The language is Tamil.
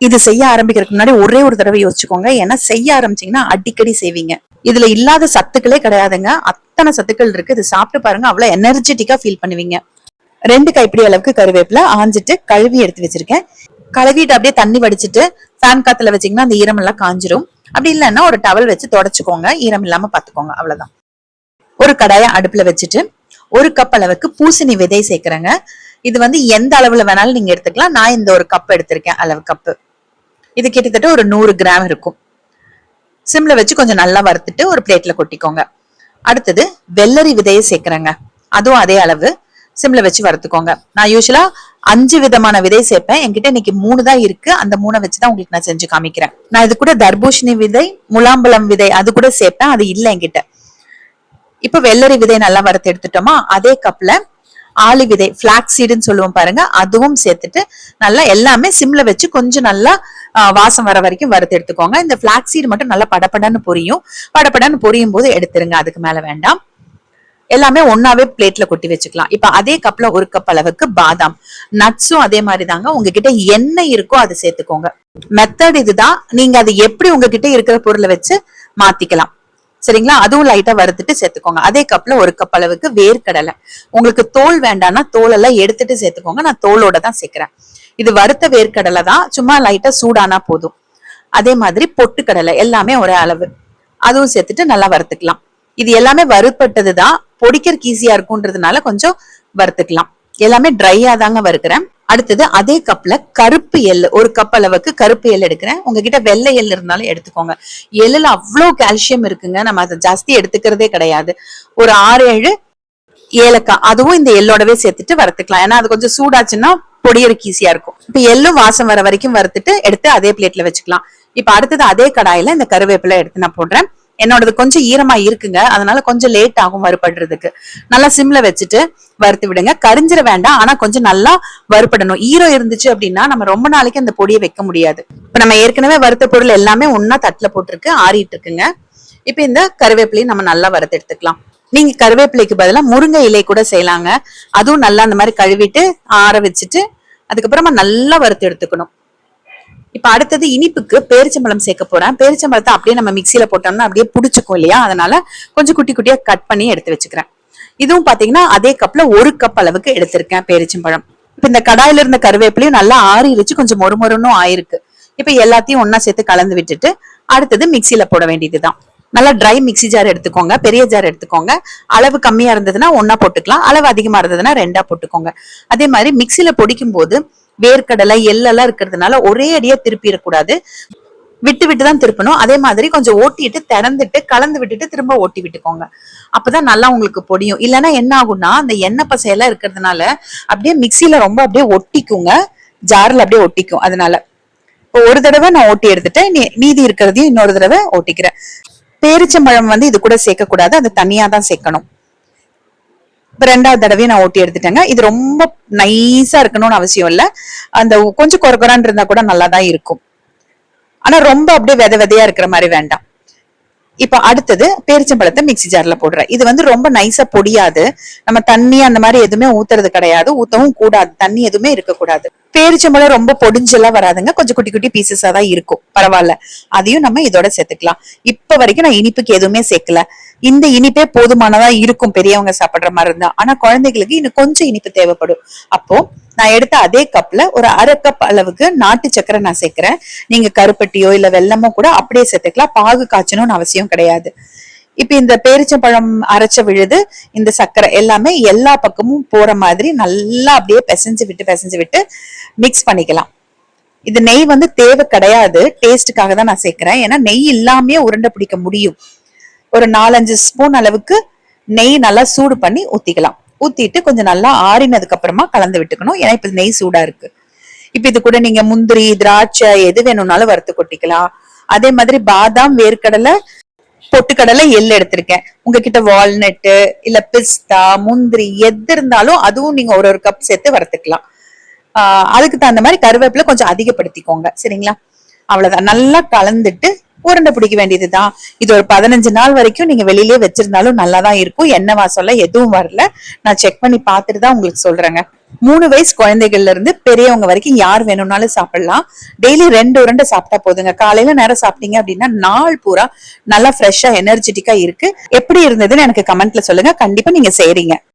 இது செய்ய ஆரம்பிக்கிறதுக்கு முன்னாடி ஒரே ஒரு தடவை யோசிச்சுக்கோங்க. ஏன்னா செய்ய ஆரம்பிச்சீங்கன்னா அடிக்கடி செய்வீங்க. இதுல இல்லாத சத்துக்களே கிடையாதுங்க. அத்தனை சத்துக்கள் இருக்கு. இது சாப்பிட்டு பாருங்க, அவ்வளவு எனர்ஜெட்டிக்கா ஃபீல் பண்ணுவீங்க. 2 கைப்பிடி அளவுக்கு கருவேப்பிலை ஆஞ்சிட்டு கழுவி எடுத்து வச்சிருக்கேன். கழுவிட்டு அப்படியே தண்ணி வடிச்சிட்டு ஃபேன் காத்துல வச்சீங்கன்னா அந்த ஈரம் எல்லாம் காஞ்சிரும். அப்படி இல்லைன்னா ஒரு டவல் வச்சு தொடச்சுக்கோங்க, ஈரம் இல்லாம பாத்துக்கோங்க, அவ்வளவுதான். ஒரு கடாய அடுப்புல வச்சுட்டு 1 கப் அளவுக்கு பூசணி விதை சேர்க்கிறேங்க. இது எந்த அளவுல வேணாலும் நீங்க எடுத்துக்கலாம். நான் இந்த ஒரு கப் எடுத்திருக்கேன், அளவு கப்பு. இது கிட்டத்தட்ட ஒரு 100 கிராம் இருக்கும். சிம்ல வச்சு கொஞ்சம் நல்லா வறுத்துட்டு ஒரு பிளேட்ல கொட்டிக்கோங்க. அடுத்தது வெள்ளரி விதையை சேர்க்கிறேங்க. அதுவும் அதே அளவு சிம்ல வச்சு வறுத்துக்கோங்க. நான் யூஸ்வலா 5 விதமான விதை சேர்ப்பேன். என்கிட்ட இன்னைக்கு 3 தான் இருக்கு. அந்த 3 வச்சுதான் உங்களுக்கு நான் செஞ்சு காமிக்கிறேன். நான் இது கூட தர்பூஷணி விதை, முலாம்பழம் விதை அது கூட சேர்ப்பேன். அது இல்லை என்கிட்ட. இப்ப வெள்ளரி விதை நல்லா வறுத்து எடுத்துட்டோமா, அதே கப்ல ஆளி விதை, பிளாக்ஸ் சீடுன்னு சொல்லுவோம் பாருங்க, அதுவும் சேர்த்துட்டு நல்லா எல்லாமே சிம்ல வச்சு கொஞ்சம் நல்லா வாசம் வர வரைக்கும் வறுத்து எடுத்துக்கோங்க. இந்த பிளாக்ஸ் சீடு மட்டும் நல்லா படப்படன்னு பொரியும். படப்படன்னு பொரியும் போது எடுத்துருங்க, அதுக்கு மேல வேண்டாம். எல்லாமே ஒன்னாவே பிளேட்ல கொட்டி வச்சுக்கலாம். இப்ப அதே கப்ல 1 கப் அளவுக்கு பாதாம், நட்ஸும் அதே மாதிரி தாங்க. உங்ககிட்ட என்ன இருக்கோ அதை சேர்த்துக்கோங்க. மெத்தட் இதுதான். நீங்க அது எப்படி உங்ககிட்ட இருக்கிற பொருளை வச்சு மாத்திக்கலாம், சரிங்களா? அதுவும் லைட்டா வறுத்துட்டு சேர்த்துக்கோங்க. அதே கப்ல 1 கப் அளவுக்கு வேர்க்கடலை. உங்களுக்கு தோல் வேண்டாம்னா தோல் எல்லாம் எடுத்துட்டு சேர்த்துக்கோங்க. நான் தோலோட தான் சேர்க்கிறேன். இது வறுத்த வேர்க்கடலை தான், சும்மா லைட்டா சூடானா போதும். அதே மாதிரி பொட்டுக்கடலை, எல்லாமே ஒரே அளவு, அதுவும் சேர்த்துட்டு நல்லா வறுத்துக்கலாம். இது எல்லாமே வறுப்பட்டதுதான், பொடிக்கிறதுக்கு ஈஸியா இருக்கும்ன்றதுனால கொஞ்சம் வறுத்துக்கலாம். எல்லாமே ட்ரையா தாங்க வறுக்கிறேன். அடுத்தது அதே கப்ல கருப்பு எள்ளு, 1 கப் அளவுக்கு கருப்பு எள்ளு எடுக்கிறேன். உங்ககிட்ட வெள்ளை எள்ளு இருந்தாலும் எடுத்துக்கோங்க. எள்ளுல அவ்வளவு கால்சியம் இருக்குங்க, நம்ம அதை ஜாஸ்தி எடுத்துக்கிறதே கிடையாது. ஒரு 6-7 ஏலக்காய், அதுவும் இந்த எள்ளோடவே சேர்த்துட்டு வறுத்துக்கலாம். ஏன்னா அது கொஞ்சம் சூடாச்சுன்னா பொடியறக்கு ஈஸியா இருக்கும். இப்ப எள்ளும் வாசம் வர வரைக்கும் வறுத்துட்டு எடுத்து அதே பிளேட்ல வச்சுக்கலாம். இப்ப அடுத்தது அதே கடாயில இந்த கருவேப்பிலை எடுத்து நான் போடுறேன். என்னோடது கொஞ்சம் ஈரமா இருக்குங்க, அதனால கொஞ்சம் லேட் ஆகும் வறுபடுறதுக்கு. நல்லா சிம்ல வச்சுட்டு வறுத்து விடுங்க. கரிஞ்சிட வேண்டாம், ஆனா கொஞ்சம் நல்லா வறுபடணும். ஈரம் இருந்துச்சு அப்படின்னா நம்ம ரொம்ப நாளைக்கு அந்த பொடியை வைக்க முடியாது. இப்ப நம்ம ஏற்கனவே வறுத்த பொருள் எல்லாமே ஒன்னா தட்டுல போட்டிருக்கு, ஆறிட்டு இருக்குங்க. இப்ப இந்த கருவேப்பிலையும் நம்ம நல்லா வறுத்து எடுத்துக்கலாம். நீங்க கருவேப்பிலைக்கு பதிலா முருங்கை இலை கூட செய்யலாங்க. அதுவும் நல்லா அந்த மாதிரி கழுவிட்டு ஆற வச்சுட்டு அதுக்கப்புறமா நல்லா வறுத்து எடுத்துக்கணும். இப்ப அடுத்தது இனிப்புக்கு பேரிச்சம்பழம் சேர்க்க போறேன். பேரிச்சம்பழத்தை அப்படியே நம்ம மிக்சியில போட்டோம்னா அப்படியே புடிச்சுக்கும் இல்லையா, அதனால கொஞ்சம் குட்டி குட்டியா கட் பண்ணி எடுத்து வச்சுக்கிறேன். இதுவும் பாத்தீங்கன்னா அதே கப்ல 1 கப் அளவுக்கு எடுத்திருக்கேன் பேரிச்சம்பழம். இப்ப இந்த கடாயில இருந்த கருவேப்பிலையும் நல்லா ஆறிடுச்சு, கொஞ்சம் மொறுமொறுன்னும் ஆயிருக்கு. இப்ப எல்லாத்தையும் ஒன்னா சேர்த்து கலந்து விட்டுட்டு அடுத்தது மிக்சியில போட வேண்டியதுதான். நல்லா ட்ரை மிக்சி ஜார் எடுத்துக்கோங்க, பெரிய ஜார் எடுத்துக்கோங்க. அளவு கம்மியா இருந்ததுன்னா 1 போட்டுக்கலாம், அளவு அதிகமா இருந்ததுன்னா 2 போட்டுக்கோங்க. அதே மாதிரி மிக்சியில பொடிக்கும் போது வேர்க்கடலை எள்ளெல்லாம் இருக்கிறதுனால ஒரே அடியா திருப்பிடக்கூடாது, விட்டு விட்டுதான் திருப்பணும். அதே மாதிரி கொஞ்சம் ஓட்டிட்டு திறந்துட்டு கலந்து விட்டுட்டு திரும்ப ஓட்டி விட்டுக்கோங்க. அப்பதான் நல்லா உங்களுக்கு பொடியும். இல்லைன்னா என்ன ஆகும்னா அந்த எண்ணெய் பசையெல்லாம் இருக்கிறதுனால அப்படியே மிக்சியில ரொம்ப அப்படியே ஒட்டிக்குங்க, ஜார்ல அப்படியே ஒட்டிக்கும். அதனால இப்போ ஒரு தடவை நான் ஓட்டி எடுத்துட்டேன், மீதி இருக்கிறதையும் இன்னொரு தடவை ஓட்டிக்கிறேன். பேரிச்சம்பழம் இது கூட சேர்க்க கூடாது, அது தனியா தான் சேர்க்கணும். இப்ப 2வது தடவையும் நான் ஓட்டி எடுத்துட்டேங்க. இது ரொம்ப நைஸா இருக்கணும்னு அவசியம் இல்ல, அந்த கொஞ்சம் கொரகொரான்னு இருந்தா கூட நல்லாதான் இருக்கும். ஆனா ரொம்ப அப்படியே வித விதையா இருக்கிற மாதிரி வேண்டாம். இப்ப அடுத்தது பேரிச்சம்பழத்தை மிக்சி ஜார்ல போடுறேன். இது ரொம்ப நைஸா பொடியாது. நம்ம தண்ணி அந்த மாதிரி எதுவுமே ஊத்துறது கிடையாது, ஊத்தவும் கூடாது, தண்ணி எதுவுமே இருக்கக்கூடாது. பேரிச்சம்பழம் ரொம்ப பொடிஞ்செல்லாம் வராதுங்க, கொஞ்சம் குட்டி குட்டி பீசஸா தான் இருக்கும், பரவாயில்ல. அதையும் நம்ம இதோட சேர்த்துக்கலாம். இப்ப வரைக்கும் நான் இனிப்புக்கு எதுவுமே சேர்க்கல. இந்த இனிப்பே போதுமானதா இருக்கும் பெரியவங்க சாப்பிடுற மாதிரி இருந்தா. ஆனா குழந்தைகளுக்கு இன்னும் கொஞ்சம் இனிப்பு தேவைப்படும். அப்போ நான் எடுத்த அதே கப்ல ஒரு 1/2 கப் அளவுக்கு நாட்டு சக்கரை நான் சேர்க்கிறேன். நீங்க கருப்பட்டியோ இல்ல வெல்லமோ கூட அப்படியே சேர்த்துக்கலாம், பாகு காய்ச்சணும்னு அவசியம் கிடையாது. இப்ப இந்த பேரிச்சம்பழம் அரைச்ச விழுது, இந்த சர்க்கரை எல்லாமே எல்லா பக்கமும் போற மாதிரி நல்லா அப்படியே பிசைஞ்சு விட்டு மிக்ஸ் பண்ணிக்கலாம். இது நெய் தேவை கிடையாது, டேஸ்டுக்காக தான் நான் சேர்க்கிறேன். ஏன்னா நெய் இல்லாமே உருண்டை பிடிக்க முடியும். ஒரு 4-5 ஸ்பூன் அளவுக்கு நெய் நல்லா சூடு பண்ணி ஊத்திக்கலாம். ஊத்திட்டு கொஞ்சம் நல்லா ஆறினதுக்கு அப்புறமா கலந்து விட்டுக்கணும், ஏன்னா இப்ப நெய் சூடா இருக்கு. இப்ப இது கூட நீங்க முந்திரி, திராட்சை எது வேணும்னாலும் வறுத்து கொட்டிக்கலாம். அதே மாதிரி பாதாம், வேர்க்கடலை, பொட்டுக்கடலை, எள்ளு எடுத்திருக்கேன். உங்ககிட்ட வால்நட்டு இல்ல பிஸ்தா, முந்திரி எது இருந்தாலும் அதுவும் நீங்க ஒரு கப் சேர்த்து வறுத்துக்கலாம். அதுக்கு தகுந்த மாதிரி கருவேப்பிலை கொஞ்சம் அதிகப்படுத்திக்கோங்க, சரிங்களா? அவ்வளவுதான். நல்லா கலந்துட்டு உருண்டை பிடிக்க வேண்டியதுதான். இது ஒரு 15 நாள் வரைக்கும் நீங்க வெளியிலேயே வச்சிருந்தாலும் நல்லாதான் இருக்கும். எண்ணெய் வாசம்ல எதுவும் வரல, நான் செக் பண்ணி பார்த்துட்டு தான் உங்களுக்கு சொல்றேங்க. 3 வயசு குழந்தைகள்ல இருந்து பெரியவங்க வரைக்கும் யார் வேணும்னாலும் சாப்பிடலாம். டெய்லி 2 உருண்டை சாப்பிட்டா போதுங்க. காலையில நேரம் சாப்பிட்டீங்க அப்படின்னா நாள் பூரா நல்லா ஃப்ரெஷ்ஷா எனர்ஜெட்டிக்கா இருக்கு. எப்படி இருந்ததுன்னு எனக்கு கமெண்ட்ல சொல்லுங்க. கண்டிப்பா நீங்க செய்றீங்க.